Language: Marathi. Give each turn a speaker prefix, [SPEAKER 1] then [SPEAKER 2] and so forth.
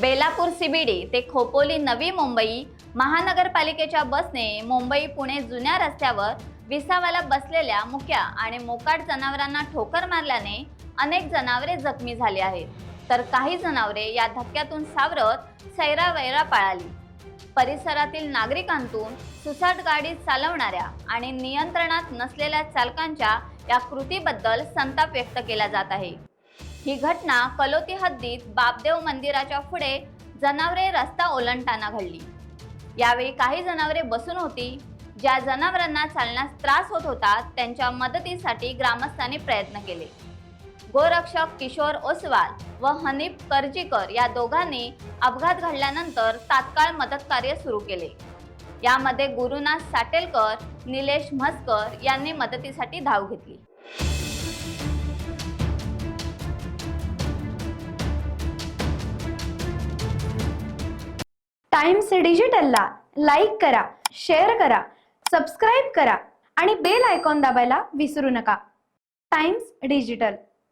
[SPEAKER 1] बेलापूर सीबीडी ते खोपोली नवी मुंबई महानगरपालिकेच्या बसने मुंबई पुणे जुन्या रस्त्यावर विसाव्याला बसलेल्या मुक्या आणि मोकाट जनावरांना ठोकर मारल्याने अनेक जनावरे जखमी झाली आहेत, तर काही जनावरे या धक्क्यातून सावरत सैरावैरा पळाली। परिसरातील नागरिकांतून सुसाट गाडी चालवणाऱ्या आणि नियंत्रणात नसलेल्या चालकांच्या या कृतीबद्दल संताप व्यक्त केला जात आहे। ही घटना कलोती हद्दीत बापदेव मंदिराच्या पुढे जनावरे रस्ता ओलांडताना घडली। यावेळी काही जनावरे बसून होती। ज्या जनावरांना चालण्यास त्रास होत होता त्यांच्या मदतीसाठी ग्रामस्थांनी प्रयत्न केले। गोरक्षक किशोर ओसवाल व हनीफ करजीकर या दोघांनी अपघात घडल्यानंतर तात्काळ मदत कार्य सुरू केले। यामध्ये गुरुनाथ साटेलकर, निलेश म्हसकर यांनी मदतीसाठी धाव घेतली।
[SPEAKER 2] टाइम्स डिजिटलला लाईक करा, शेअर करा, सबस्क्राईब करा आणि बेल आयकॉन दाबायला विसरू नका। Times digital.